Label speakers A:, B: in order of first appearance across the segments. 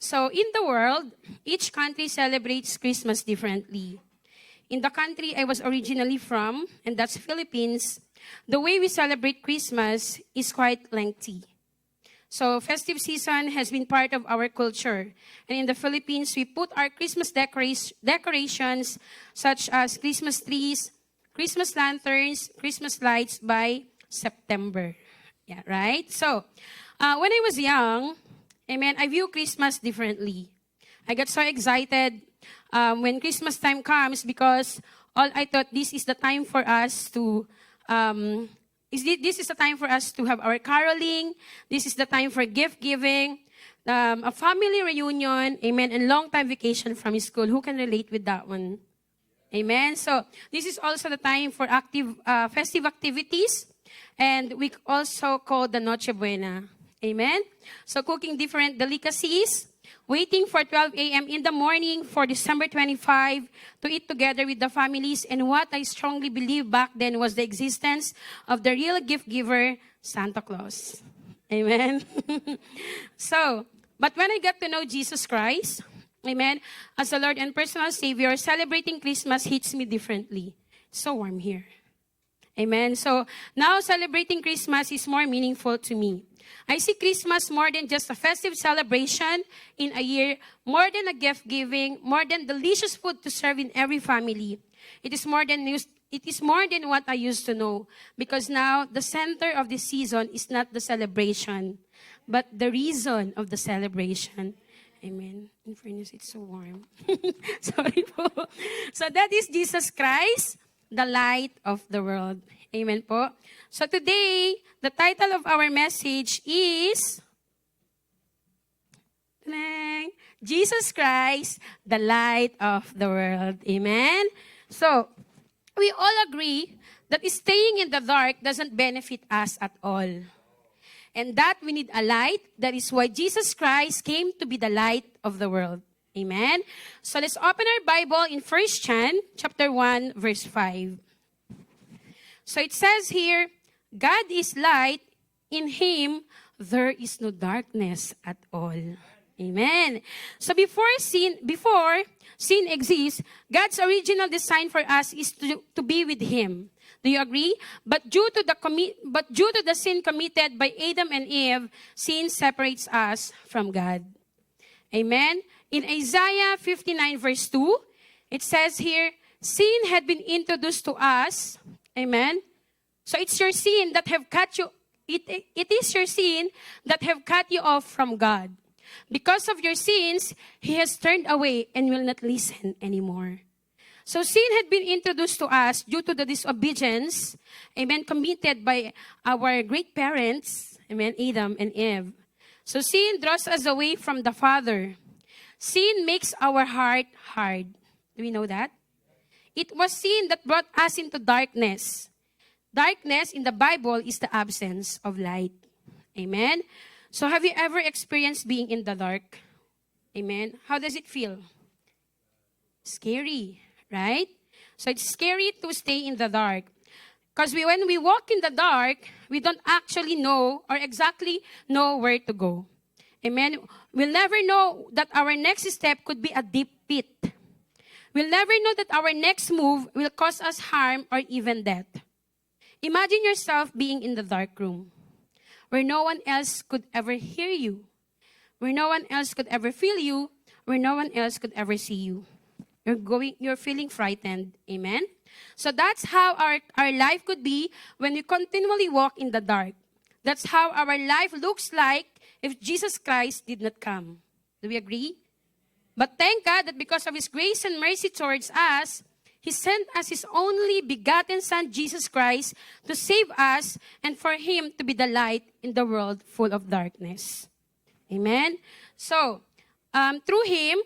A: So in the world, each country celebrates Christmas differently. In the country I was originally from, and that's Philippines, the way we celebrate Christmas is quite lengthy. So festive season has been part of our culture. And in the Philippines, we put our Christmas decorations such as Christmas trees, Christmas lanterns, Christmas lights by September. Yeah, right? So, when I was young, amen, I view Christmas differently. I got so excited when Christmas time comes because all I thought this is the time for us to this is the time for us to have our caroling. This is the time for gift giving, a family reunion, amen, and long time vacation from school. Who can relate with that one? Amen. So this is also the time for active festive activities, and we also call the Noche Buena. Amen. So cooking different delicacies, waiting for 12 a.m. in the morning for December 25 to eat together with the families. And what I strongly believe back then was the existence of the real gift giver, Santa Claus. Amen. So, but when I got to know Jesus Christ, amen, as the Lord and personal Savior, celebrating Christmas hits me differently. It's so warm here. Amen. So now celebrating Christmas is more meaningful to me. I see Christmas more than just a festive celebration in a year, more than a gift giving, more than delicious food to serve in every family. It is more than what I used to know, because now the center of the season is not the celebration, but the reason of the celebration. Amen. In fairness, it's so warm. Sorry po. So that is Jesus Christ, the light of the world. Amen po. So today, the title of our message is Jesus Christ, the light of the world. Amen. So, we all agree that staying in the dark doesn't benefit us at all. And that we need a light. That is why Jesus Christ came to be the light of the world. Amen. So let's open our Bible in 1 John chapter 1, verse 5. So it says here, God is light, in Him there is no darkness at all. Amen. So before sin exists, God's original design for us is to be with Him. Do you agree? But due to the sin committed by Adam and Eve, sin separates us from God. Amen. In Isaiah 59 verse 2, it says here, sin had been introduced to us. Amen. So it's your sin that have cut you. It is your sin that have cut you off from God. Because of your sins, He has turned away and will not listen anymore. So sin had been introduced to us due to the disobedience, amen, committed by our great parents, amen, Adam and Eve. So sin draws us away from the Father. Sin makes our heart hard. Do we know that? It was sin that brought us into darkness. Darkness in the Bible is the absence of light. Amen? So have you ever experienced being in the dark? Amen? How does it feel? Scary, right? So it's scary to stay in the dark. Because when we walk in the dark, we don't actually know or exactly know where to go. Amen? We'll never know that our next step could be a deep pit. We'll never know that our next move will cause us harm or even death. Imagine yourself being in the dark room, where no one else could ever hear you, where no one else could ever feel you, where no one else could ever see you. You're feeling frightened. Amen? So that's how our life could be when we continually walk in the dark. That's how our life looks like if Jesus Christ did not come. Do we agree? But thank God that because of His grace and mercy towards us, He sent us His only begotten Son, Jesus Christ, to save us and for Him to be the light in the world full of darkness. Amen? So, through Him,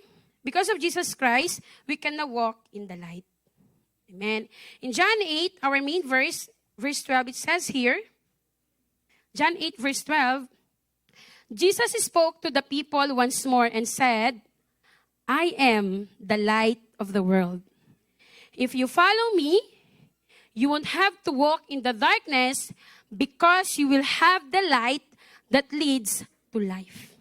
A: because of Jesus Christ, we can now walk in the light. Amen? In John 8, our main verse 12, it says here, John 8, verse 12, Jesus spoke to the people once more and said, I am the light of the world. If you follow me, you won't have to walk in the darkness because you will have the light that leads to life.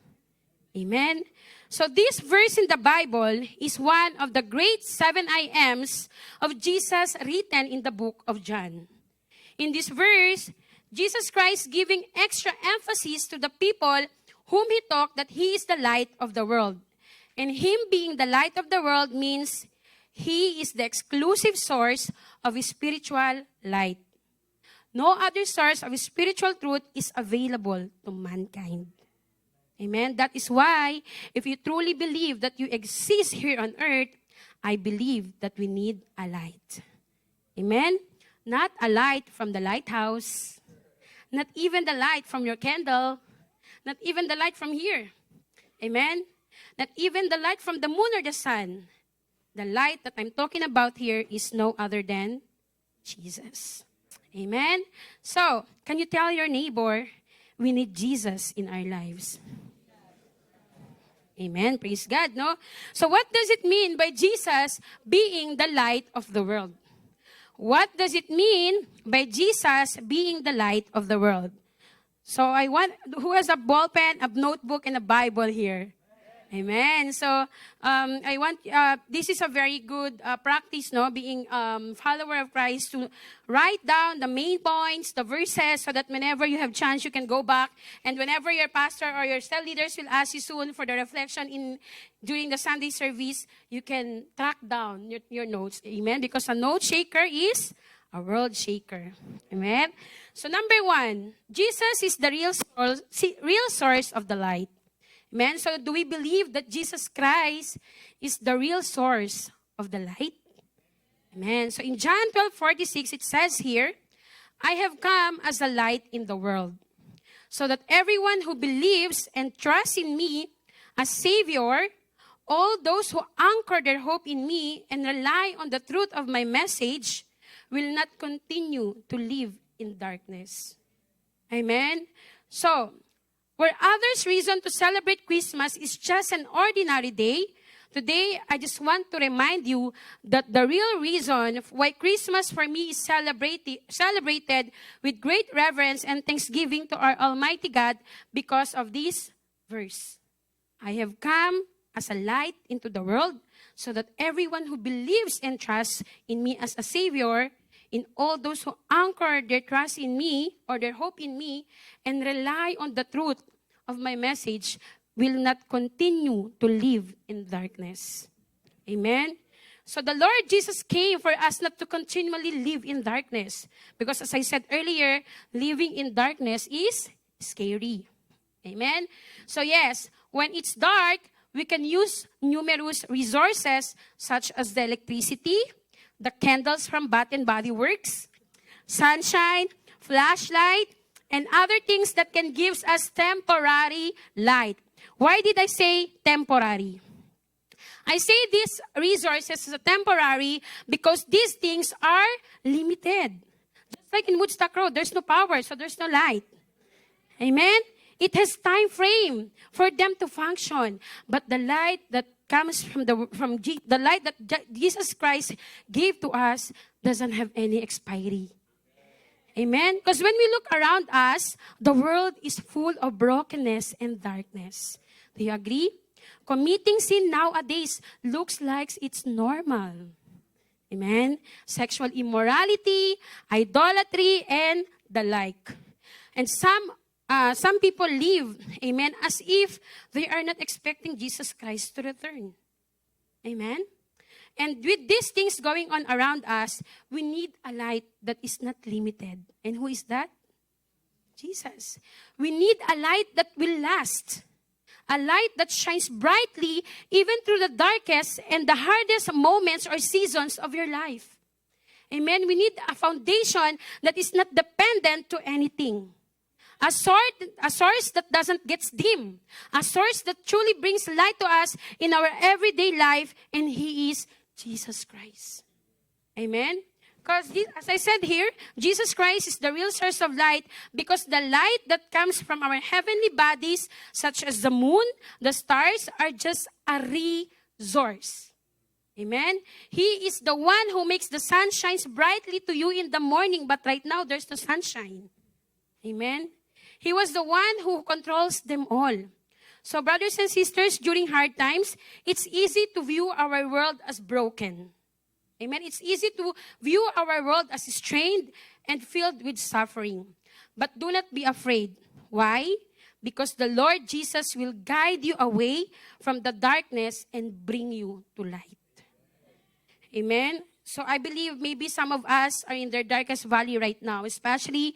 A: Amen? So this verse in the Bible is one of the great 7 I ams of Jesus written in the book of John. In this verse, Jesus Christ giving extra emphasis to the people whom he taught that he is the light of the world. And him being the light of the world means he is the exclusive source of spiritual light. No other source of spiritual truth is available to mankind. Amen? That is why, if you truly believe that you exist here on earth, I believe that we need a light. Amen? Not a light from the lighthouse, not even the light from your candle, not even the light from here. Amen? Not even the light from the moon or the sun. The light that I'm talking about here is no other than Jesus. Amen? So, can you tell your neighbor, we need Jesus in our lives? Amen. Praise God, no? So what does it mean by Jesus being the light of the world? What does it mean by Jesus being the light of the world? So I want, who has a ball pen, a notebook, and a Bible here? Amen. So I want, this is a very good practice, no? Being follower of Christ, to write down the main points, the verses, so that whenever you have chance, you can go back. And whenever your pastor or your cell leaders will ask you soon for the reflection during the Sunday service, you can track down your notes. Amen. Because a note shaker is a world shaker. Amen. So number 1, Jesus is the real source of the light. Amen. So do we believe that Jesus Christ is the real source of the light? Amen. So in John 12:46, it says here, I have come as a light in the world, so that everyone who believes and trusts in me as Savior, all those who anchor their hope in me and rely on the truth of my message, will not continue to live in darkness. Amen. So, where others' reason to celebrate Christmas is just an ordinary day, today I just want to remind you that the real reason why Christmas for me is celebrated with great reverence and thanksgiving to our Almighty God, because of this verse. I have come as a light into the world, so that everyone who believes and trusts in me as a Savior, in all those who anchor their trust in me or their hope in me and rely on the truth of my message, will not continue to live in darkness. Amen? So the Lord Jesus came for us not to continually live in darkness. Because as I said earlier, living in darkness is scary. Amen? So yes, when it's dark, we can use numerous resources such as the electricity, the candles from Bath and Body Works, sunshine, flashlight, and other things that can give us temporary light. Why did I say temporary? I say these resources are temporary because these things are limited. Just like in Woodstock Road, there's no power, so there's no light. Amen? It has time frame for them to function. But the light that comes from the light that Jesus Christ gave to us doesn't have any expiry. Amen? Because when we look around us, the world is full of brokenness and darkness. Do you agree? Committing sin nowadays looks like it's normal. Amen? Sexual immorality, idolatry, and the like. And some people live, amen, as if they are not expecting Jesus Christ to return. Amen? And with these things going on around us, we need a light that is not limited. And who is that? Jesus. We need a light that will last. A light that shines brightly even through the darkest and the hardest moments or seasons of your life. Amen? We need a foundation that is not dependent to anything. A source that doesn't get dim. A source that truly brings light to us in our everyday life, and He is Jesus Christ. Amen? Because, as I said here, Jesus Christ is the real source of light, because the light that comes from our heavenly bodies, such as the moon, the stars, are just a resource. Amen? He is the one who makes the sun shines brightly to you in the morning, but right now there's no sunshine. Amen? He was the one who controls them all. So brothers and sisters, during hard times, it's easy to view our world as broken. Amen. It's easy to view our world as strained and filled with suffering. But do not be afraid. Why? Because the Lord Jesus will guide you away from the darkness and bring you to light. Amen. So I believe maybe some of us are in their darkest valley right now, especially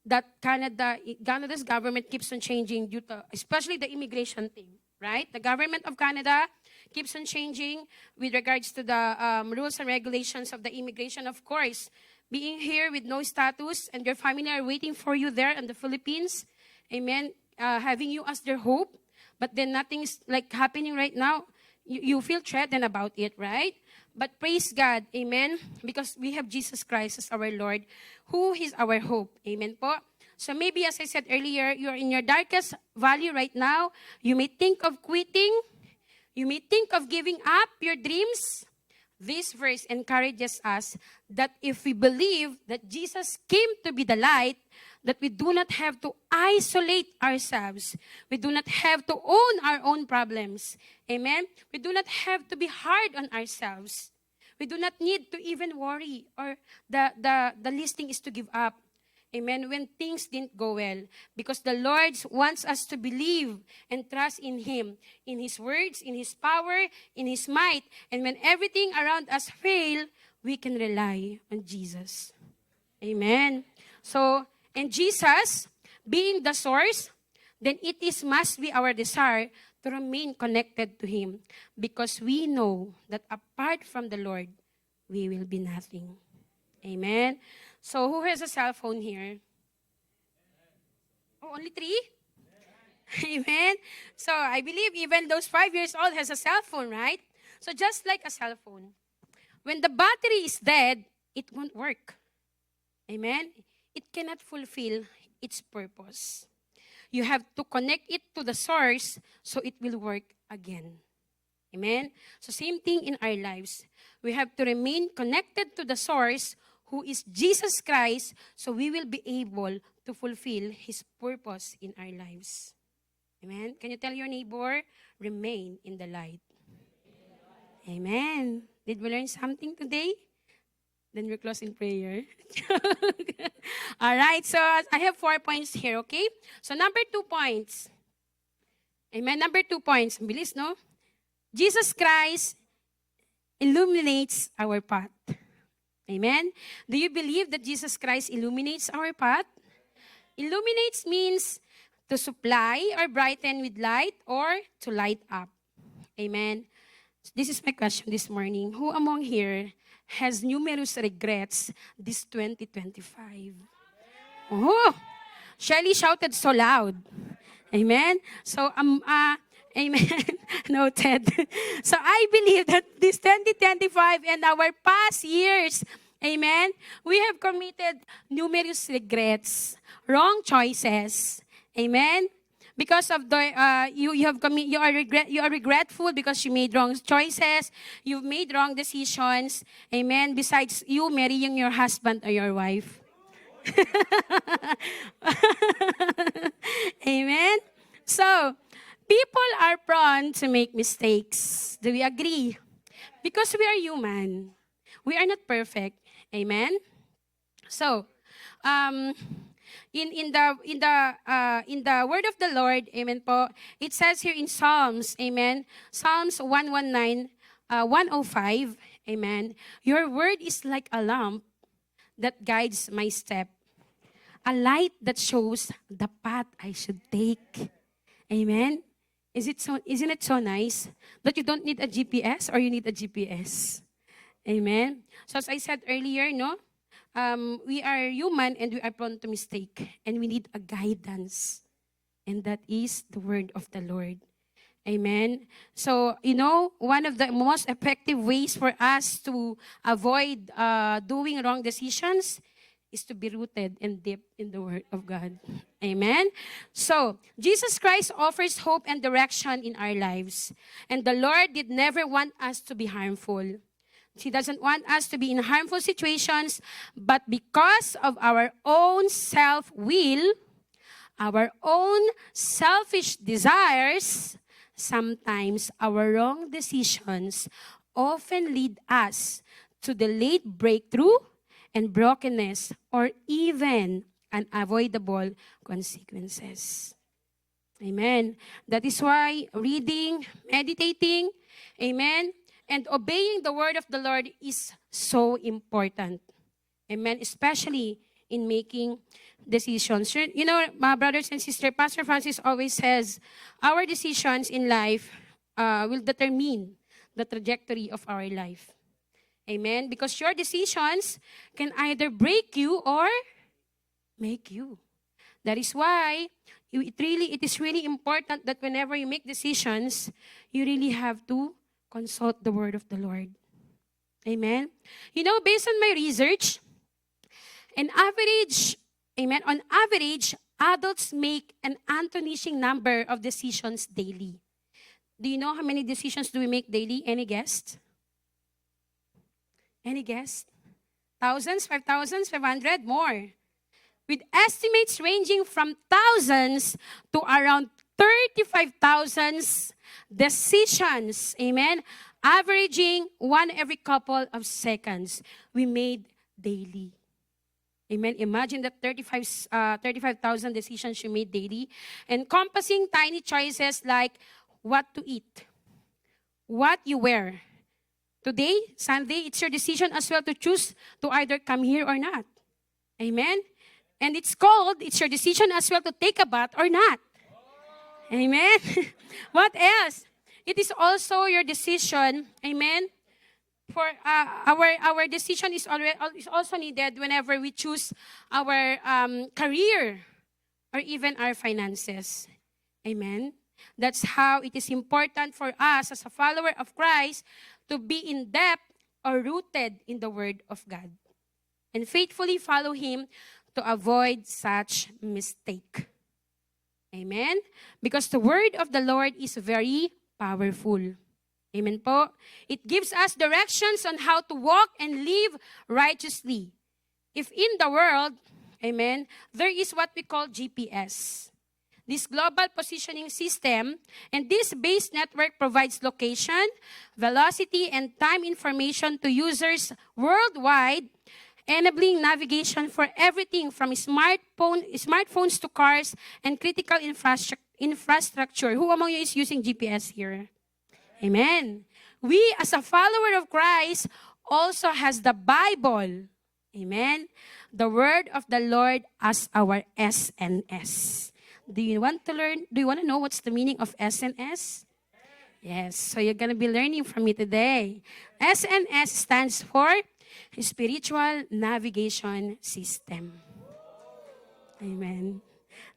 A: that Canada's government keeps on changing due to, especially the immigration thing, right? The government of Canada keeps on changing with regards to the rules and regulations of the immigration. Of course, being here with no status and your family are waiting for you there in the Philippines, amen, having you as their hope, but then nothing's like happening right now, you feel threatened about it, right? But praise God, amen, because we have Jesus Christ as our Lord, who is our hope, amen po. So maybe as I said earlier, you're in your darkest valley right now. You may think of quitting. You may think of giving up your dreams. This verse encourages us that if we believe that Jesus came to be the light, that we do not have to isolate ourselves. We do not have to own our own problems. Amen? We do not have to be hard on ourselves. We do not need to even worry or the listing is to give up. Amen? When things didn't go well. Because the Lord wants us to believe and trust in Him, in His words, in His power, in His might. And when everything around us fail, we can rely on Jesus. Amen? So, and Jesus, being the source, then must be our desire to remain connected to Him. Because we know that apart from the Lord, we will be nothing. Amen? So, who has a cell phone here? Oh, only 3? Amen? So, I believe even those 5 years old has a cell phone, right? So, just like a cell phone, when the battery is dead, it won't work. Amen? It cannot fulfill its purpose. You have to connect it to the source so it will work again. Amen? So, same thing in our lives. We have to remain connected to the source who is Jesus Christ, so we will be able to fulfill His purpose in our lives. Amen? Can you tell your neighbor, remain in the light? Amen. Did we learn something today? Then we're close in prayer. All right, so I have 4 points here, okay? So number 2 points. Amen, number 2 points. Bilis, no? Jesus Christ illuminates our path. Amen? Do you believe that Jesus Christ illuminates our path? Illuminates means to supply or brighten with light or to light up. Amen? This is my question this morning. Who among here has numerous regrets this 2025? Oh, Shelly shouted so loud. Amen? So, amen. Noted. So I believe that this 2025 and our past years, amen, we have committed numerous regrets, wrong choices. Amen? Because of the you are regretful because you made wrong choices, you've made wrong decisions. Amen. Besides you marrying your husband or your wife. Amen. So, people are prone to make mistakes. Do we agree? Because we are human. We are not perfect. Amen. So, in the word of the Lord, amen po, it says here in Psalms, amen, Psalms 119, 105, amen, your word is like a lamp that guides my step, a light that shows the path I should take. Amen. Isn't it so nice that you don't need a GPS or you need a GPS? Amen. So as I said earlier, no, we are human and we are prone to mistake and we need a guidance. And that is the word of the Lord. Amen. So, one of the most effective ways for us to avoid doing wrong decisions is to be rooted and deep in the Word of God. Amen? So, Jesus Christ offers hope and direction in our lives. And the Lord did never want us to be harmful. He doesn't want us to be in harmful situations, but because of our own self-will, our own selfish desires, sometimes our wrong decisions often lead us to delayed breakthrough and brokenness or even unavoidable consequences. Amen. That is why reading, meditating, amen, and obeying the word of the Lord is so important. Amen. Especially in making decisions. You know, my brothers and sisters, Pastor Francis always says, our decisions in life will determine the trajectory of our life. Amen. Because your decisions can either break you or make you. That is why it is really important that whenever you make decisions, you really have to consult the word of the Lord. Amen. You know, based on my research, on average, adults make an astonishing number of decisions daily. Do you know how many decisions do we make daily? Any guess? Any guess? Thousands, 5,000, 500, more. With estimates ranging from thousands to around 35,000 decisions. Amen? Averaging one every couple of seconds. We made daily. Amen? Imagine that 35,000 decisions you made daily. Encompassing tiny choices like what to eat, what you wear. Today, Sunday, it's your decision as well to choose to either come here or not. Amen? And it's your decision as well to take a bath or not. Amen? What else? It is also your decision, amen? For our decision is also needed whenever we choose our career or even our finances. Amen? That's how it is important for us as a follower of Christ to be in depth or rooted in the Word of God and faithfully follow Him to avoid such mistake. Amen? Because the Word of the Lord is very powerful. Amen po? It gives us directions on how to walk and live righteously. If in the world, amen, there is what we call GPS. This global positioning system and this base network provides location, velocity, and time information to users worldwide, enabling navigation for everything from smartphones to cars and critical infrastructure. Who among you is using GPS here? Amen. We as a follower of Christ also has the Bible. Amen. The word of the Lord as our SNS. Do you want to learn? Do you want to know what's the meaning of SNS? Yes. So you're going to be learning from me today. SNS stands for Spiritual Navigation System. Amen.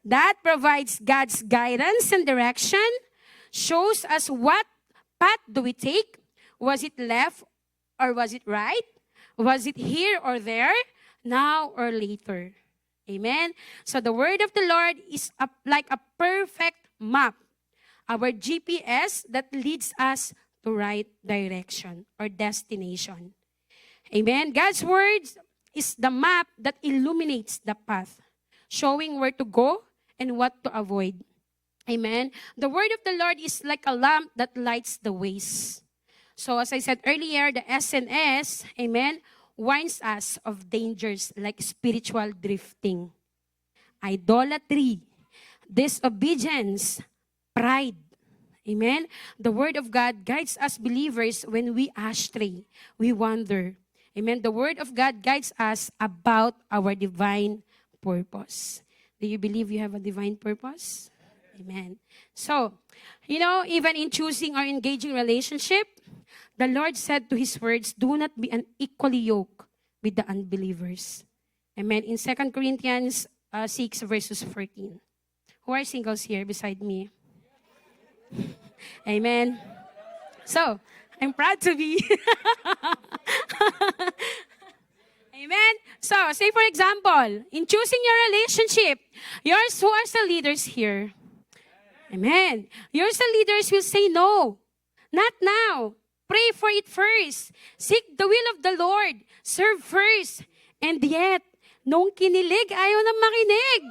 A: That provides God's guidance and direction, shows us what path do we take. Was it left or was it right? Was it here or there? Now or later? Amen. So the word of the Lord is like a perfect map. Our GPS that leads us to right direction or destination. Amen. God's word is the map that illuminates the path, showing where to go and what to avoid. Amen. The word of the Lord is like a lamp that lights the ways. So as I said earlier, the SNS, amen, warns us of dangers like spiritual drifting, idolatry, disobedience, pride. Amen. The word of God guides us believers when we astray, we wander. Amen. The word of God guides us about our divine purpose. Do you believe you have a divine purpose? Amen. So, even in choosing or engaging relationship, the Lord said to His words, do not be unequally yoked with the unbelievers. Amen. In 2 Corinthians 6 verses 14. Who are singles here beside me? Amen. So, I'm proud to be. Amen. So, say for example, in choosing your relationship, yours who are the leaders here. Amen. Yours the leaders will say no. Not now. Pray for it first. Seek the will of the Lord. Serve first. And yet, nung kinilig, ayaw na makinig.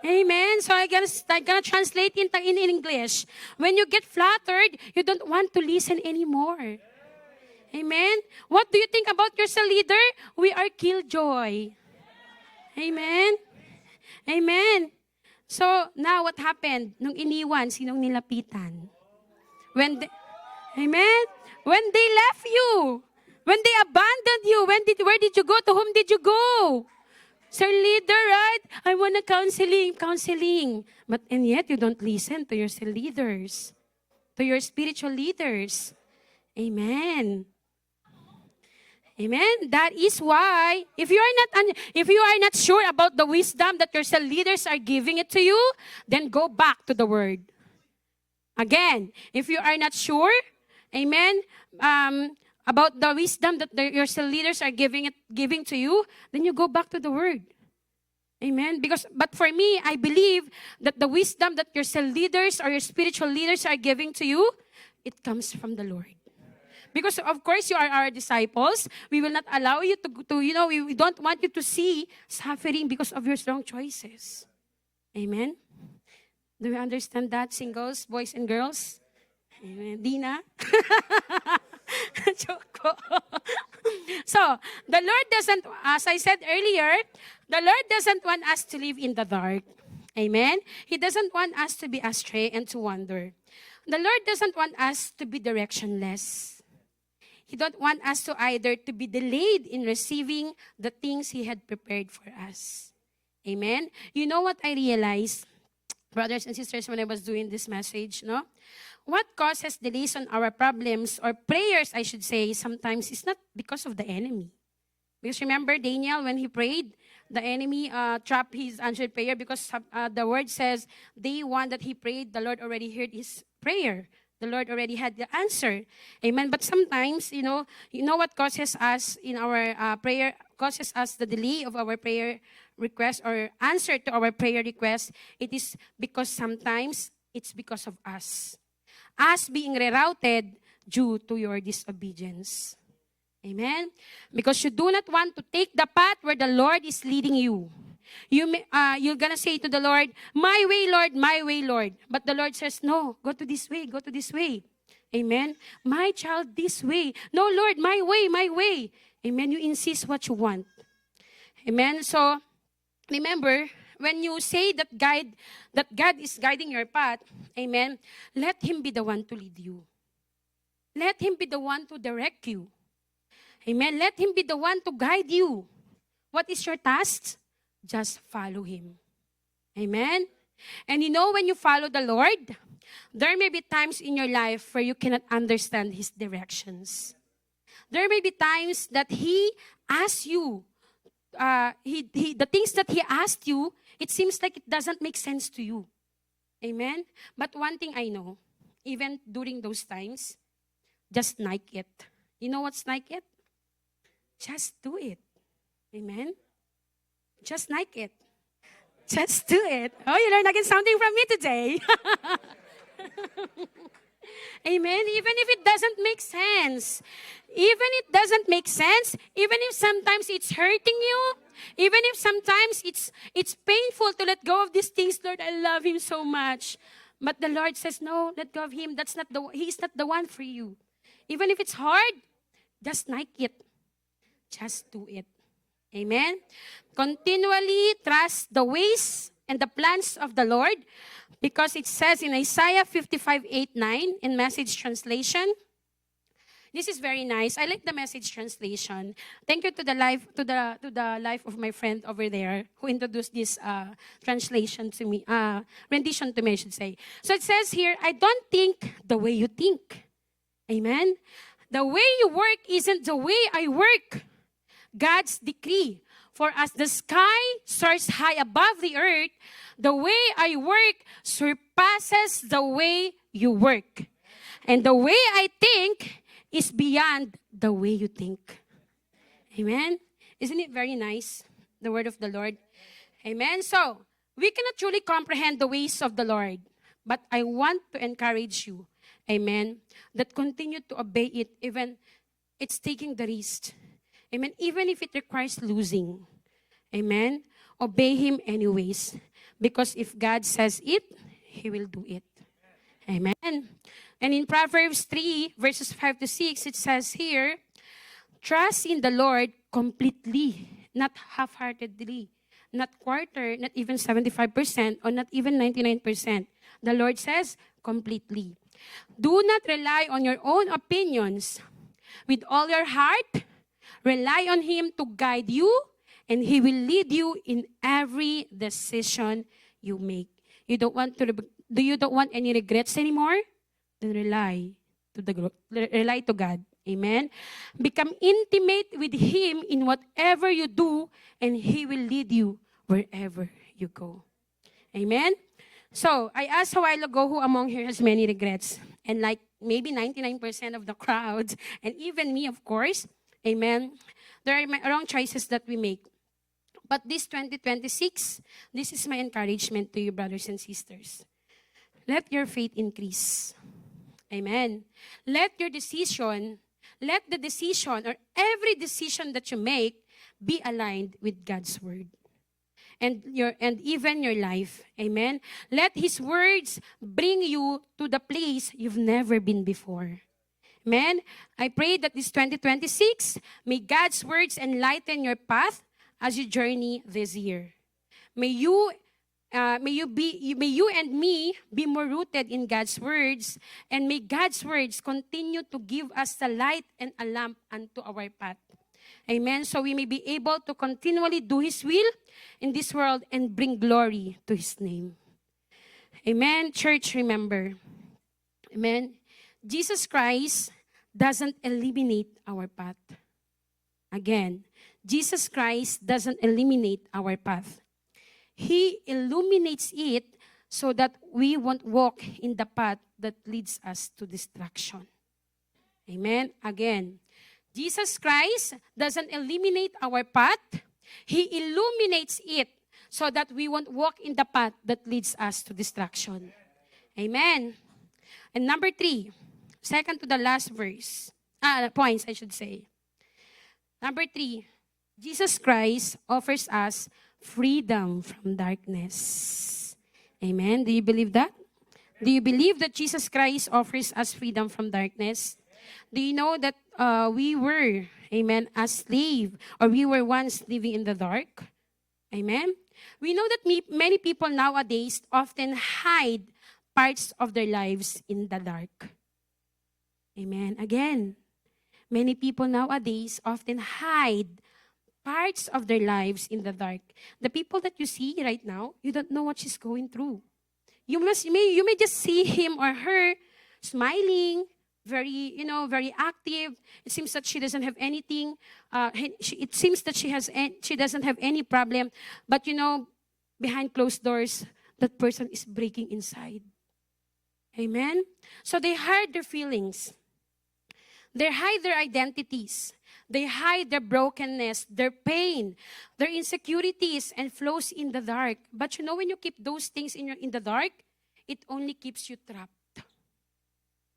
A: Amen. So I'm gonna translate in English. When you get flattered, you don't want to listen anymore. Amen. What do you think about your cell leader? We are killjoy. Amen. Amen. So now what happened? Nung iniwan, sinong nilapitan? When they, amen. When they left you, when they abandoned you, where did you go? To whom did you go? Sir leader, right? I want a counseling. And yet you don't listen to your cell leaders, to your spiritual leaders. Amen. Amen. That is why, if you are not sure about the wisdom that your cell leaders are giving it to you, then go back to the Word. Again, if you are not sure, amen, about the wisdom that your cell leaders are giving to you, then you go back to the Word. Amen. But for me, I believe that the wisdom that your cell leaders or your spiritual leaders are giving to you, it comes from the Lord. Because of course you are our disciples. We will not allow you to we don't want you to see suffering because of your strong choices. Amen. Do you understand that, singles, boys and girls? Amen. Dina? Joke ko. So, the Lord doesn't, as I said earlier, the Lord doesn't want us to live in the dark. Amen? He doesn't want us to be astray and to wander. The Lord doesn't want us to be directionless. He don't want us to either to be delayed in receiving the things He had prepared for us. Amen? You know what I realized, brothers and sisters, when I was doing this message, no? What causes delays on our problems, or prayers, I should say, sometimes is not because of the enemy. Because remember Daniel, when he prayed, the enemy trapped his answered prayer because the word says, day one that he prayed, the Lord already heard his prayer. The Lord already had the answer. Amen. But sometimes, you know what causes us in our prayer, causes us the delay of our prayer request or answer to our prayer request. It is because sometimes it's because of us. Us being rerouted due to your disobedience. Amen? Because you do not want to take the path where the Lord is leading you. You're gonna say to the Lord, my way, Lord, my way, Lord. But the Lord says, no, go to this way, go to this way. Amen? My child, this way. No, Lord, my way, my way. Amen? You insist what you want. Amen? So, remember, when you say that God is guiding your path, amen, let Him be the one to lead you. Let Him be the one to direct you. Amen. Let Him be the one to guide you. What is your task? Just follow Him. Amen. And when you follow the Lord, there may be times in your life where you cannot understand His directions. There may be times that He asks you, the things that He asked you, it seems like it doesn't make sense to you. Amen? But one thing I know, even during those times, just like it. You know what's like it? Just do it. Amen? Just like it. Just do it. Oh, you learned again something from me today. Amen? Even if it doesn't make sense. Even if sometimes it's hurting you, even if sometimes it's painful to let go of these things, Lord, I love Him so much. But the Lord says, no, let go of Him. He's not the one for you. Even if it's hard, just like it. Just do it. Amen? Continually trust the ways and the plans of the Lord, because it says in Isaiah 55:8-9 in Message translation. This is very nice. I like the Message translation. Thank you to the life of my friend over there who introduced this translation to me, rendition to me, I should say. So it says here, I don't think the way you think. Amen? The way you work isn't the way I work. God's decree. For as the sky soars high above the earth, the way I work surpasses the way you work. And the way I think is beyond the way you think. Amen? Isn't it very nice, the word of the Lord? Amen? So, we cannot truly comprehend the ways of the Lord. But I want to encourage you, amen, that continue to obey it even it's taking the risk. Amen? Even if it requires losing. Amen? Obey Him anyways. Because if God says it, He will do it. Amen. And in Proverbs 3, verses 5 to 6, it says here, trust in the Lord completely, not half-heartedly, not quarter, not even 75%, or not even 99%. The Lord says completely. Do not rely on your own opinions. With all your heart, rely on Him to guide you, and He will lead you in every decision you make. You don't want any regrets anymore? Then rely to God. Amen. Become intimate with Him in whatever you do, and He will lead you wherever you go. Amen. So, I asked a while ago who among here has many regrets. And like maybe 99% of the crowd, and even me, of course, amen, there are wrong choices that we make. But this 2026, this is my encouragement to you, brothers and sisters. Let your faith increase. Amen. Let the decision or every decision that you make be aligned with God's word. And even your life. Amen. Let His words bring you to the place you've never been before. Amen. I pray that this 2026, may God's words enlighten your path as you journey this year. May you and me be more rooted in God's words, and may God's words continue to give us the light and a lamp unto our path. Amen. So we may be able to continually do His will in this world and bring glory to His name. Amen. Church, remember. Amen. Jesus Christ doesn't eliminate our path. Again, Jesus Christ doesn't eliminate our path. He illuminates it so that we won't walk in the path that leads us to destruction. Amen. Again, Jesus Christ doesn't eliminate our path. He illuminates it so that we won't walk in the path that leads us to destruction. Amen. And number 3, second to the last points I should say. Number 3, Jesus Christ offers us freedom from darkness. Amen. Do you believe that? Do you believe that Jesus Christ offers us freedom from darkness? Do you know that we were, amen, a slave, or we were once living in the dark? Amen. We know that many people nowadays often hide parts of their lives in the dark. Amen. Again, many people nowadays often hide parts of their lives in the dark. The people that you see right now, you don't know what she's going through. You may just see him or her smiling, very active. It seems that she doesn't have anything. It seems that she doesn't have any problem. But behind closed doors, that person is breaking inside. Amen? So they hide their feelings. They hide their identities. They hide their brokenness, their pain, their insecurities, and flows in the dark. But when you keep those things in the dark, it only keeps you trapped.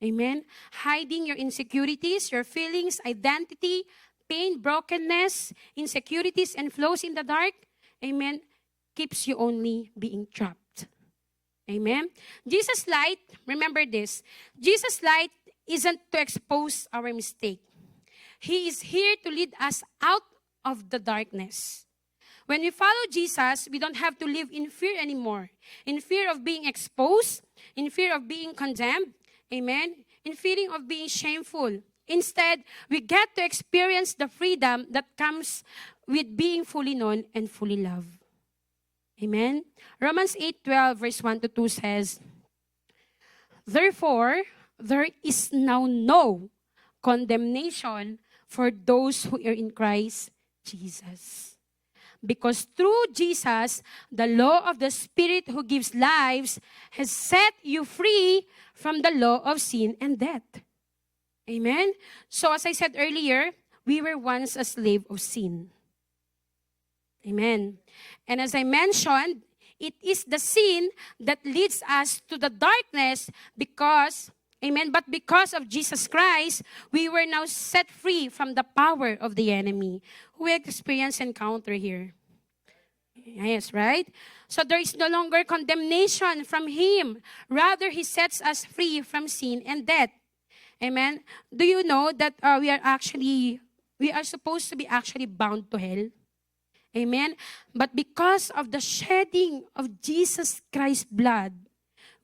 A: Amen? Hiding your insecurities, your feelings, identity, pain, brokenness, insecurities, and flows in the dark, amen, keeps you only being trapped. Amen? Jesus' light, remember this, Jesus' light isn't to expose our mistake. He is here to lead us out of the darkness. When we follow Jesus, we don't have to live in fear anymore. In fear of being exposed, in fear of being condemned, amen, in fear of being shameful. Instead, we get to experience the freedom that comes with being fully known and fully loved. Amen? Romans 8:12 verse 1 to 2 says, therefore, there is now no condemnation for those who are in Christ Jesus. Because through Jesus, the law of the Spirit who gives lives has set you free from the law of sin and death. Amen? So as I said earlier, we were once a slave of sin. Amen. And as I mentioned, it is the sin that leads us to the darkness because, amen, but because of Jesus Christ, we were now set free from the power of the enemy. Who experienced encounter here? Yes, right? So there is no longer condemnation from Him. Rather, He sets us free from sin and death. Amen? Do you know that we are supposed to be actually bound to hell? Amen? But because of the shedding of Jesus Christ's blood,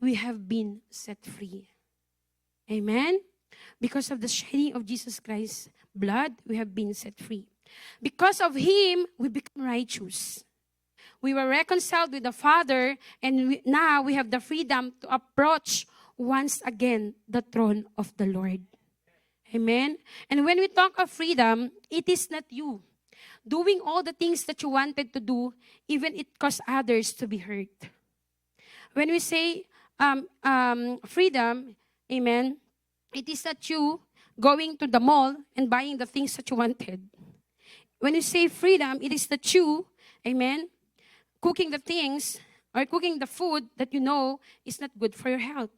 A: we have been set free. Amen? Because of the shedding of Jesus Christ's blood, we have been set free. Because of Him, we become righteous. We were reconciled with the Father, and now we have the freedom to approach once again the throne of the Lord. Amen? And when we talk of freedom, it is not you doing all the things that you wanted to do, even it caused others to be hurt. When we say freedom, amen, it is not you going to the mall and buying the things that you wanted. When you say freedom, it is not you, amen, cooking the things or cooking the food that you know is not good for your health.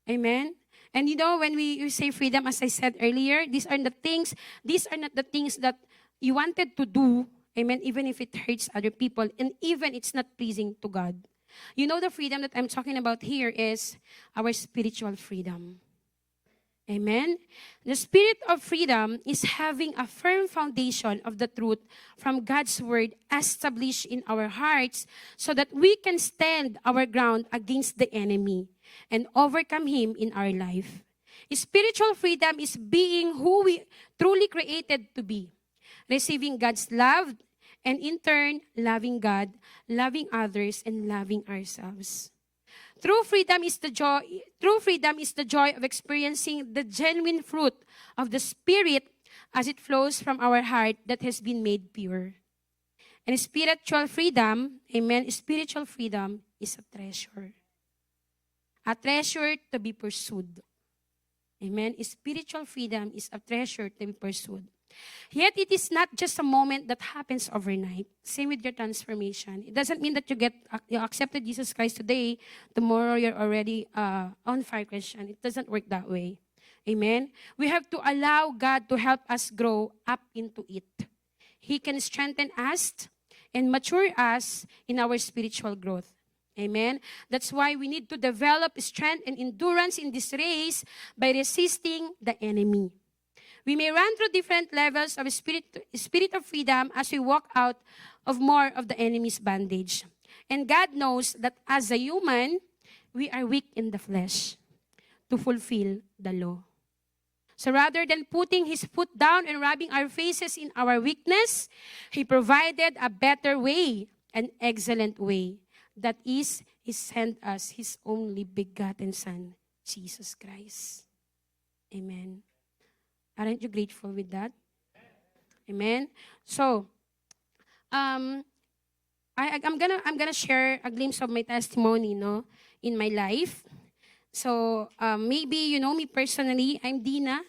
A: Amen? And you know, when we say freedom, as I said earlier, these are not the things that you wanted to do, amen, even if it hurts other people and even it's not pleasing to God. You know, the freedom that I'm talking about here is our spiritual freedom. Amen? The spirit of freedom is having a firm foundation of the truth from God's word established in our hearts so that we can stand our ground against the enemy and overcome him in our life. Spiritual freedom is being who we truly created to be, receiving God's love, and in turn, loving God, loving others, and loving ourselves. True freedom is the joy of experiencing the genuine fruit of the Spirit as it flows from our heart that has been made pure. And spiritual freedom, amen, spiritual freedom is a treasure. A treasure to be pursued. Amen. Spiritual freedom is a treasure to be pursued. Yet it is not just a moment that happens overnight. Same with your transformation. It doesn't mean that you accepted Jesus Christ today, tomorrow you're already on fire Christian. It doesn't work that way. Amen. We have to allow God to help us grow up into it. He can strengthen us and mature us in our spiritual growth. Amen. That's why we need to develop strength and endurance in this race by resisting the enemy. We may run through different levels of spirit of freedom as we walk out of more of the enemy's bondage. And God knows that as a human, we are weak in the flesh to fulfill the law. So rather than putting His foot down and rubbing our faces in our weakness, He provided a better way, an excellent way. That is, He sent us His only begotten Son, Jesus Christ. Amen. Aren't you grateful with that? Amen. So, I'm gonna share a glimpse of my testimony, in my life. So maybe you know me personally. I'm Dina.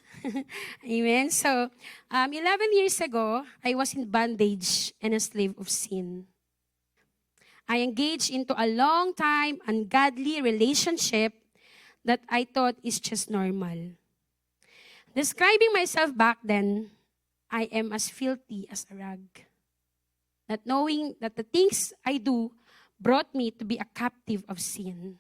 A: Amen. So 11 years ago, I was in bondage and a slave of sin. I engaged into a long time ungodly relationship that I thought is just normal. Describing myself back then, I am as filthy as a rag. Not knowing that the things I do brought me to be a captive of sin.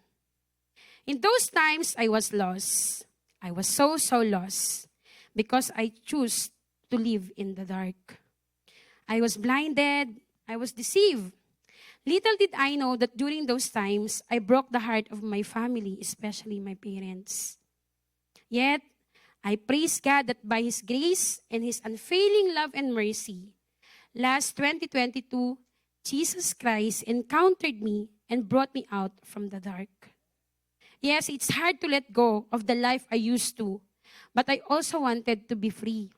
A: In those times, I was lost. I was so lost because I chose to live in the dark. I was blinded. I was deceived. Little did I know that during those times, I broke the heart of my family, especially my parents. Yet, I praise God that by His grace and His unfailing love and mercy, last 2022, Jesus Christ encountered me and brought me out from the dark. Yes, it's hard to let go of the life I used to, but I also wanted to be free.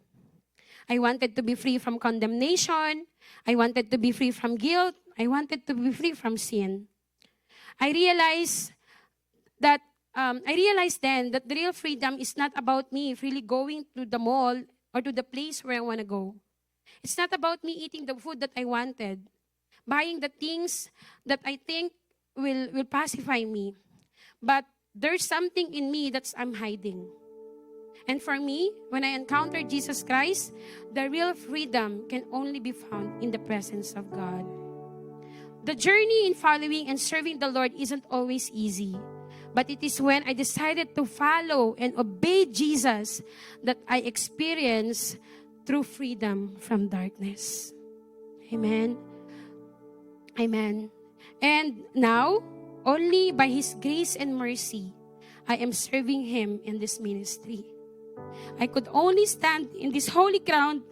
A: I wanted to be free from condemnation. I wanted to be free from guilt. I wanted to be free from sin. I realized then that the real freedom is not about me really going to the mall or to the place where I want to go. It's not about me eating the food that I wanted, buying the things that I think will pacify me. But there's something in me that I'm hiding. And for me, when I encountered Jesus Christ, the real freedom can only be found in the presence of God. The journey in following and serving the Lord isn't always easy. But it is when I decided to follow and obey Jesus that I experience true freedom from darkness. Amen. Amen. And now, only by His grace and mercy, I am serving Him in this ministry. I could only stand in this holy ground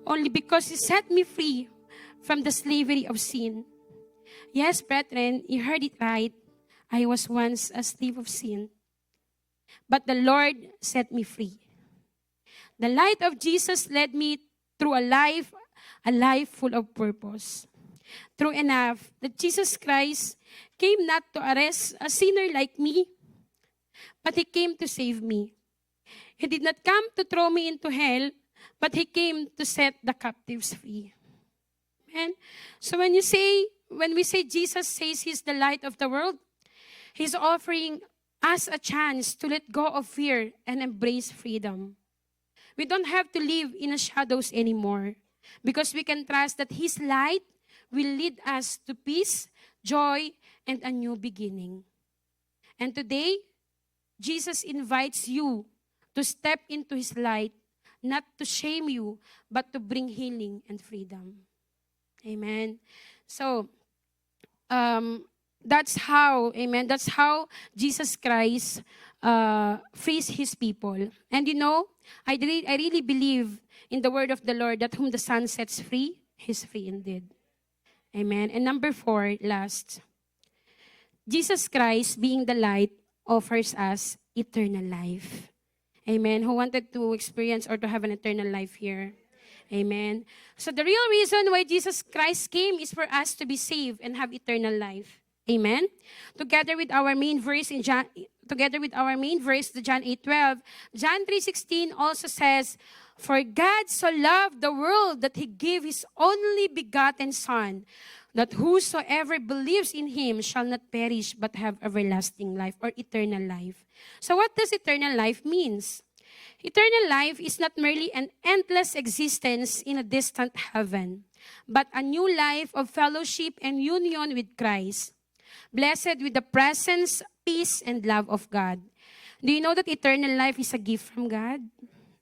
A: only because He set me free from the slavery of sin. Yes, brethren, you heard it right. I was once a slave of sin, but the Lord set me free. The light of Jesus led me through a life full of purpose. True enough that Jesus Christ came not to arrest a sinner like me, but He came to save me. He did not come to throw me into hell, but He came to set the captives free. Amen. So when we say Jesus says He's the light of the world, He's offering us a chance to let go of fear and embrace freedom. We don't have to live in the shadows anymore because we can trust that His light will lead us to peace, joy, and a new beginning. And today, Jesus invites you to step into His light, not to shame you, but to bring healing and freedom. Amen. So, that's how Jesus Christ frees His people. And I really believe in the word of the Lord that whom the Son sets free, He's free indeed. Amen. And number 4, last. Jesus Christ, being the light, offers us eternal life. Amen. Who wanted to experience or to have an eternal life here? Amen. So the real reason why Jesus Christ came is for us to be saved and have eternal life. Amen. Together with our main verse, the John 8:12, John 3:16 also says, "For God so loved the world that He gave His only begotten Son, that whosoever believes in Him shall not perish but have everlasting life," or eternal life. So what does eternal life means? Eternal life is not merely an endless existence in a distant heaven, but a new life of fellowship and union with Christ, blessed with the presence, peace, and love of God. Do you know that eternal life is a gift from God?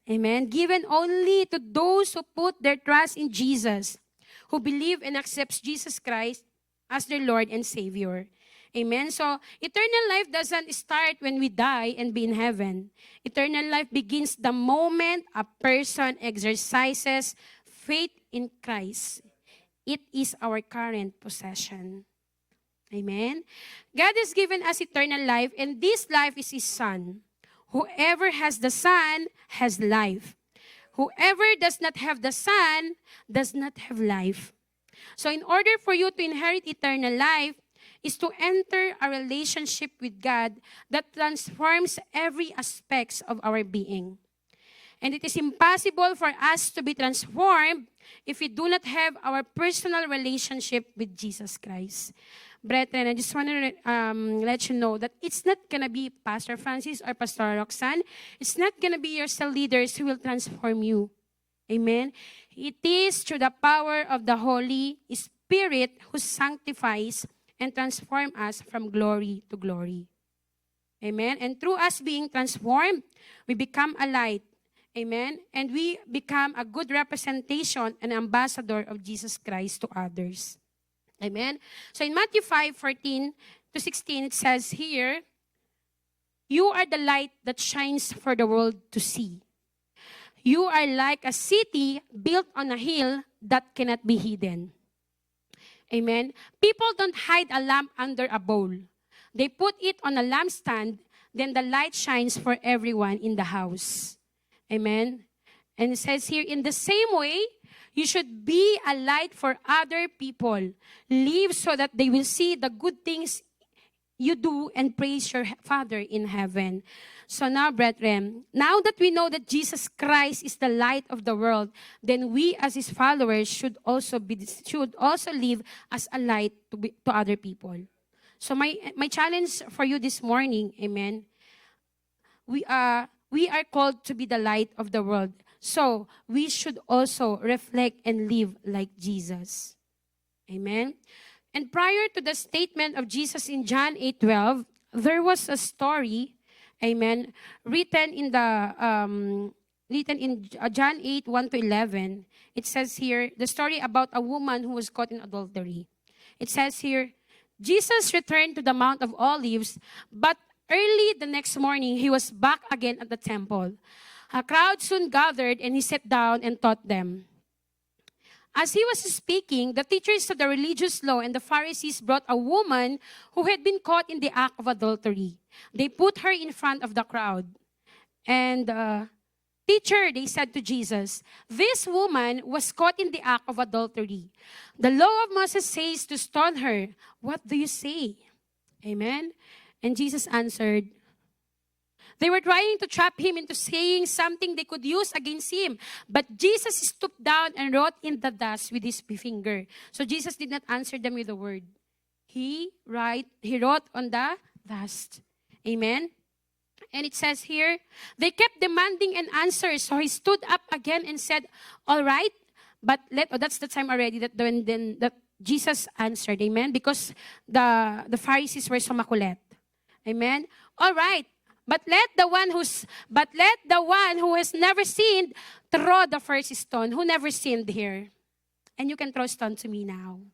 A: Amen. Given only to those who put their trust in Jesus, who believe and accept Jesus Christ as their Lord and Savior. Amen. So, eternal life doesn't start when we die and be in heaven. Eternal life begins the moment a person exercises faith in Christ. It is our current possession. Amen. God has given us eternal life, and this life is His Son. Whoever has the Son has life. Whoever does not have the Son does not have life. So in order for you to inherit eternal life, is to enter a relationship with God that transforms every aspect of our being. And it is impossible for us to be transformed if we do not have our personal relationship with Jesus Christ. Brethren, I just want to let you know that it's not going to be Pastor Francis or Pastor Roxanne. It's not going to be your cell leaders who will transform you. Amen? It is through the power of the Holy Spirit who sanctifies and transform us from glory to glory. Amen? And through us being transformed, we become a light. Amen? And we become a good representation and ambassador of Jesus Christ to others. Amen? So in Matthew 5:14-16, it says here, "You are the light that shines for the world to see. You are like a city built on a hill that cannot be hidden." Amen. People don't hide a lamp under a bowl. They put it on a lampstand, then the light shines for everyone in the house. Amen. And it says here, in the same way, you should be a light for other people. Live so that they will see the good things you do and praise your Father in heaven. So now, brethren, now that we know that Jesus Christ is the light of the world, then we as His followers should also live as a light to other people. So my challenge for you this morning, amen, we are called to be the light of the world. So we should also reflect and live like Jesus. Amen. And prior to the statement of Jesus in John 8:12, there was a story, amen, written in John 8:1 to 11. It says here, the story about a woman who was caught in adultery. It says here, Jesus returned to the Mount of Olives, but early the next morning, he was back again at the temple. A crowd soon gathered, and he sat down and taught them. As he was speaking, the teachers of the religious law and the Pharisees brought a woman who had been caught in the act of adultery. They put her in front of the crowd. And, "Teacher," they said to Jesus, "this woman was caught in the act of adultery. The law of Moses says to stone her. What do you say?" Amen. And Jesus answered, they were trying to trap him into saying something they could use against him. But Jesus stooped down and wrote in the dust with his finger. So Jesus did not answer them with a word. He wrote on the dust. Amen. And it says here, they kept demanding an answer. So he stood up again and said, "All right, but that's the time already that that Jesus answered. Amen. Because the Pharisees were so makulit. Amen. All right. But let the one who has never sinned throw the first stone." Who never sinned here? And you can throw stone to me now.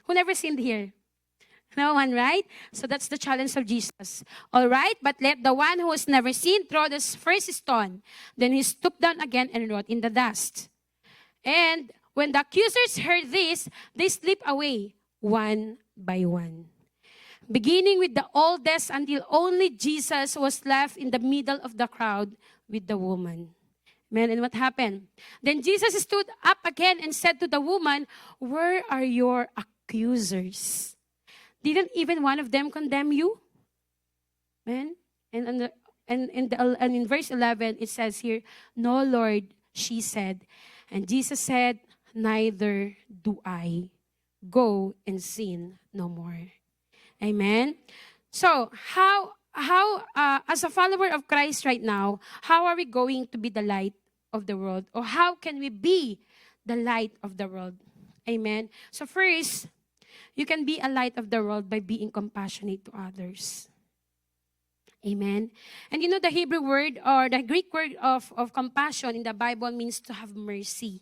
A: Who never sinned here? No one, right? So that's the challenge of Jesus. All right, but let the one who has never sinned throw the first stone. Then he stooped down again and wrote in the dust. And when the accusers heard this, they slipped away one by one, beginning with the oldest until only Jesus was left in the middle of the crowd with the woman. Amen. And what happened? Then Jesus stood up again and said to the woman, "Where are your accusers? Didn't even one of them condemn you?" Amen. And in verse 11, it says here, "No, Lord," she said. And Jesus said, "Neither do I. Go and sin no more." Amen. So, as a follower of Christ right now, how are we going to be the light of the world? Or how can we be the light of the world? Amen. So first, you can be a light of the world by being compassionate to others. Amen. And you know the Hebrew word or the Greek word of compassion in the Bible means to have mercy,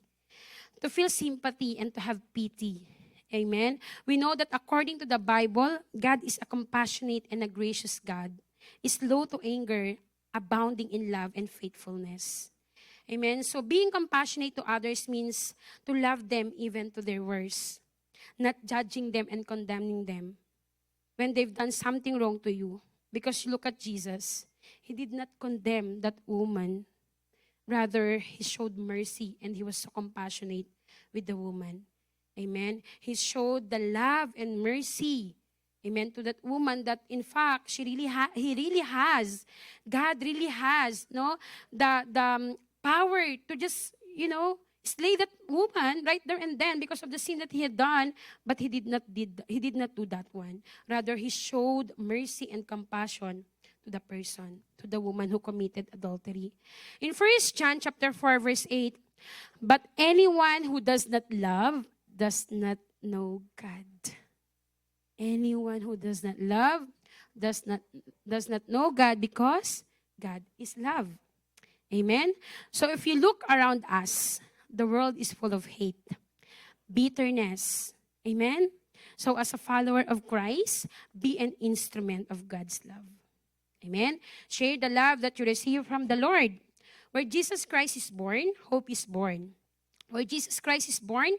A: to feel sympathy, and to have pity. Amen. We know that according to the Bible, God is a compassionate and a gracious God, is slow to anger, abounding in love and faithfulness. Amen. So being compassionate to others means to love them even to their worst, not judging them and condemning them when they've done something wrong to you. Because look at Jesus. He did not condemn that woman. Rather, he showed mercy and he was so compassionate with the woman. Amen. He showed the love and mercy, amen, to that woman that in fact he really has, God really has, the power to just, slay that woman right there and then because of the sin that he had done, but he did not do that one. Rather, he showed mercy and compassion to the person, to the woman who committed adultery. In 1 John chapter 4 verse 8, "But anyone who does not love does not know God." Anyone who does not love does not know God, because God is love. Amen. So if you look around us, the world is full of hate, bitterness. Amen. So as a follower of Christ, be an instrument of God's love. Amen. Share the love that you receive from the Lord. Where Jesus Christ is born, hope is born. Where Jesus Christ is born,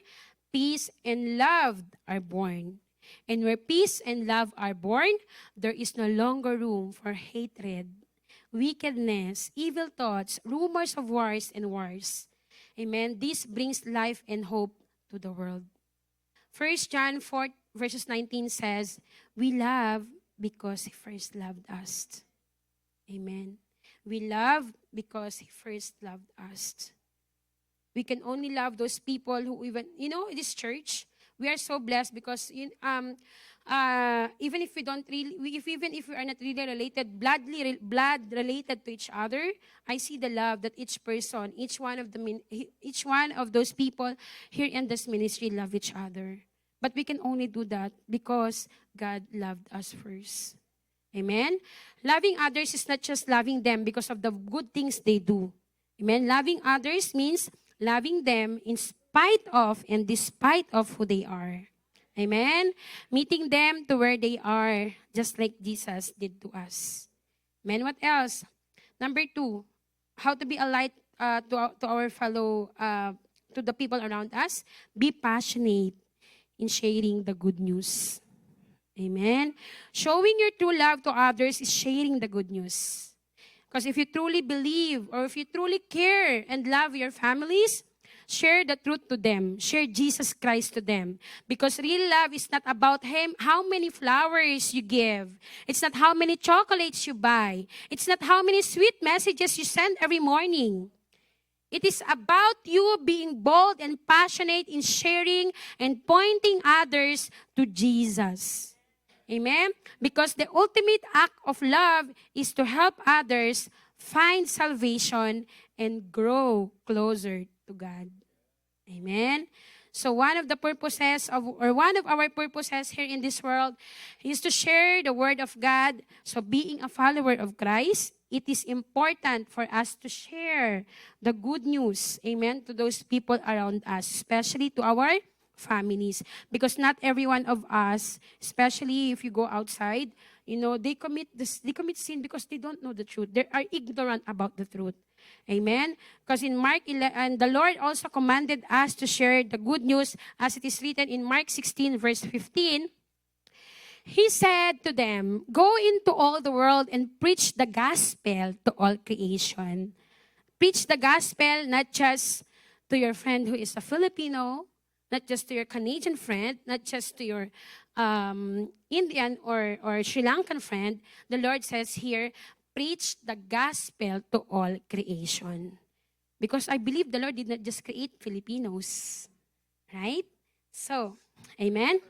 A: peace and love are born. And where peace and love are born, there is no longer room for hatred, wickedness, evil thoughts, rumors of wars and wars. Amen. This brings life and hope to the world. 1 John 4 verses 19 says, "We love because He first loved us." Amen. We love because He first loved us. We can only love those people who even, this church, we are so blessed because even if we don't really, even if we are not really related, blood related to each other, I see the love that each person, each one of those people here in this ministry love each other. But we can only do that because God loved us first. Amen? Loving others is not just loving them because of the good things they do. Amen? Loving others means loving them in spite of and despite of who they are. Amen? Meeting them to where they are, just like Jesus did to us. Amen? What else? Number 2, how to be a light to our fellow, to the people around us. Be passionate in sharing the good news. Amen? Showing your true love to others is sharing the good news. Because if you truly believe or if you truly care and love your families, share the truth to them. Share Jesus Christ to them. Because real love is not about how many flowers you give. It's not how many chocolates you buy. It's not how many sweet messages you send every morning. It is about you being bold and passionate in sharing and pointing others to Jesus. Amen? Because the ultimate act of love is to help others find salvation and grow closer to God. Amen? So one of our purposes here in this world is to share the Word of God. So being a follower of Christ, it is important for us to share the good news, amen, to those people around us, especially to our families. Because not every one of us, especially if you go outside, they commit sin because they don't know the truth. They are ignorant about the truth. Amen? Because in Mark 11, and the Lord also commanded us to share the good news as it is written in Mark 16 verse 15. He said to them, "Go into all the world and preach the gospel to all creation." Preach the gospel not just to your friend who is a Filipino, not just to your Canadian friend, not just to your Indian or Sri Lankan friend. The Lord says here, preach the gospel to all creation. Because I believe the Lord did not just create Filipinos. Right? So, amen?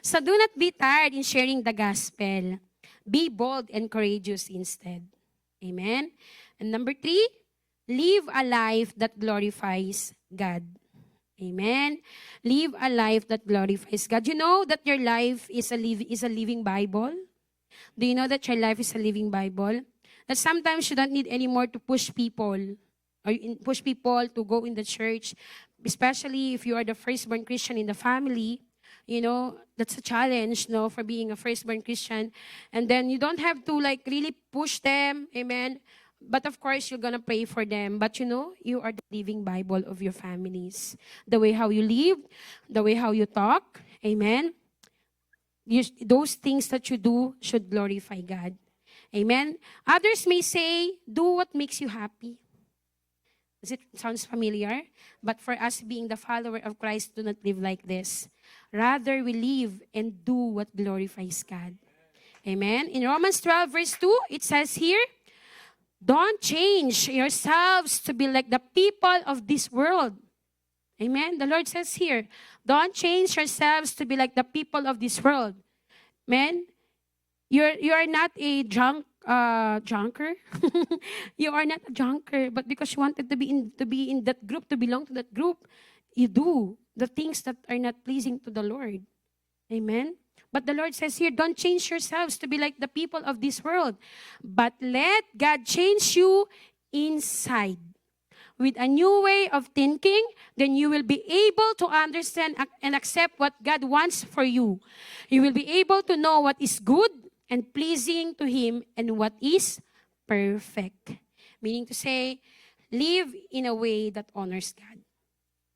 A: So do not be tired in sharing the gospel. Be bold and courageous instead. Amen? And number 3, live a life that glorifies God. Amen? Live a life that glorifies God. You know that your life is a living Bible? Do you know that your life is a living Bible? That sometimes you don't need anymore to push people to go in the church, especially if you are the firstborn Christian in the family. That's a challenge, for being a firstborn Christian. And then you don't have to really push them, amen. But of course, you're gonna pray for them. But you are the living Bible of your families. The way how you live, the way how you talk, amen. Those things that you do should glorify God. Amen. Others may say, do what makes you happy. Does it sounds familiar? But for us being the follower of Christ, do not live like this. Rather, we live and do what glorifies God. Amen. In Romans 12 verse 2, it says here, don't change yourselves to be like the people of this world. Amen. The Lord says here, don't change yourselves to be like the people of this world. Amen. You are not a drunker. You are not a drunker, but because you wanted to be in that group, to belong to that group, you do the things that are not pleasing to the Lord. Amen. But the Lord says here, don't change yourselves to be like the people of this world, but let God change you inside with a new way of thinking. Then you will be able to understand and accept what God wants for you. You will be able to know what is good and pleasing to Him and what is perfect. Meaning to say, live in a way that honors God.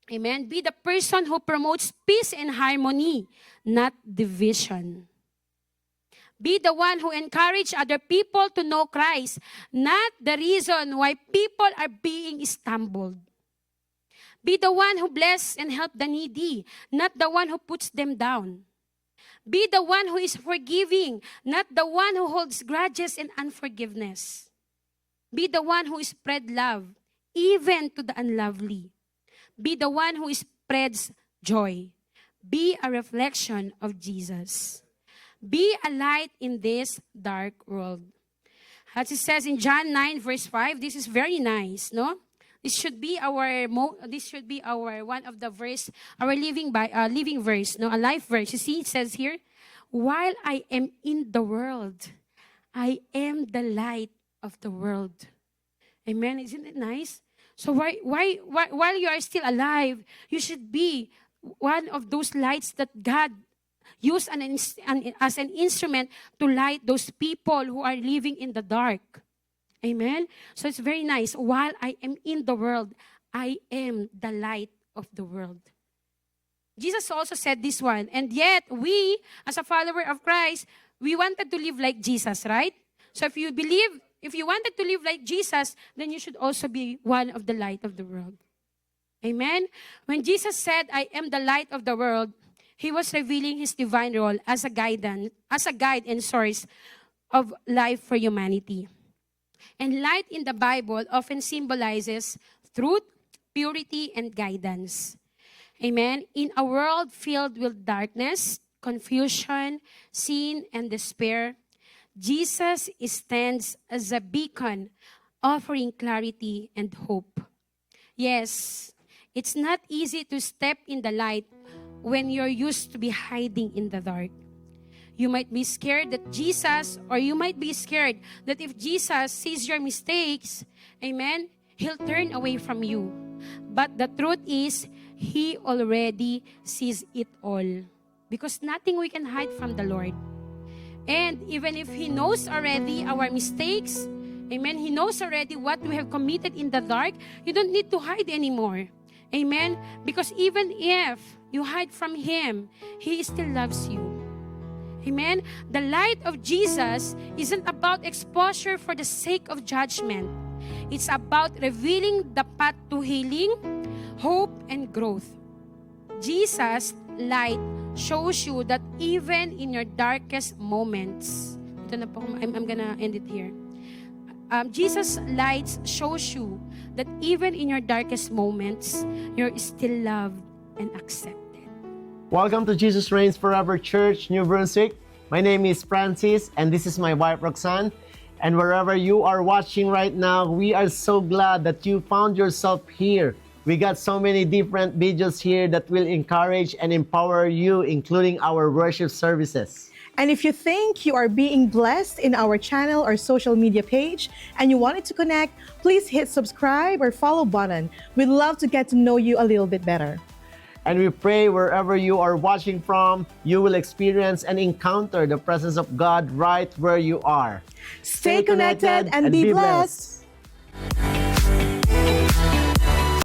A: Amen. Be the person who promotes peace and harmony, not division. Be the one who encourages other people to know Christ, not the reason why people are being stumbled. Be the one who bless and help the needy, not the one who puts them down. Be the one who is forgiving, not the one who holds grudges and unforgiveness. Be the one who spread love, even to the unlovely. Be the one who spreads joy. Be a reflection of Jesus. Be a light in this dark world. As it says in John 9 verse 5, this is very nice, no? This should be our one of the verse, our living verse, no, a life verse. You see, it says here, while I am in the world, I am the light of the world. Amen. Isn't it nice? So while you are still alive, you should be one of those lights that God used as an instrument to light those people who are living in the dark. Amen. So it's very nice. While I am in the world, I am the light of the world. Jesus also said this one. And yet, we, as a follower of Christ, we wanted to live like Jesus, right? So if you wanted to live like Jesus, then you should also be one of the light of the world. Amen? When Jesus said, I am the light of the world, He was revealing His divine role as a guide and source of life for humanity. And light in the Bible often symbolizes truth, purity, and guidance. Amen? In a world filled with darkness, confusion, sin, and despair, Jesus stands as a beacon, offering clarity and hope. Yes, it's not easy to step in the light when you're used to be hiding in the dark. You might be scared that if Jesus sees your mistakes, amen, He'll turn away from you. But the truth is, He already sees it all. Because nothing we can hide from the Lord. And even if He knows already our mistakes, amen, He knows already what we have committed in the dark, you don't need to hide anymore. Amen? Because even if you hide from Him, He still loves you. Amen? The light of Jesus isn't about exposure for the sake of judgment. It's about revealing the path to healing, hope, and growth. Jesus' light shows you that even in your darkest moments, I'm gonna end it here. Jesus' light shows you that even in your darkest moments, you're still loved and accepted.
B: Welcome to Jesus Reigns Forever Church, New Brunswick. My name is Francis, and this is my wife, Roxanne. And wherever you are watching right now, we are so glad that you found yourself here. We got so many different videos here that will encourage and empower you, including our worship services.
C: And if you think you are being blessed in our channel or social media page and you wanted to connect, please hit subscribe or follow button. We'd love to get to know you a little bit better.
B: And we pray wherever you are watching from, you will experience and encounter the presence of God right where you are.
C: Stay connected and be blessed.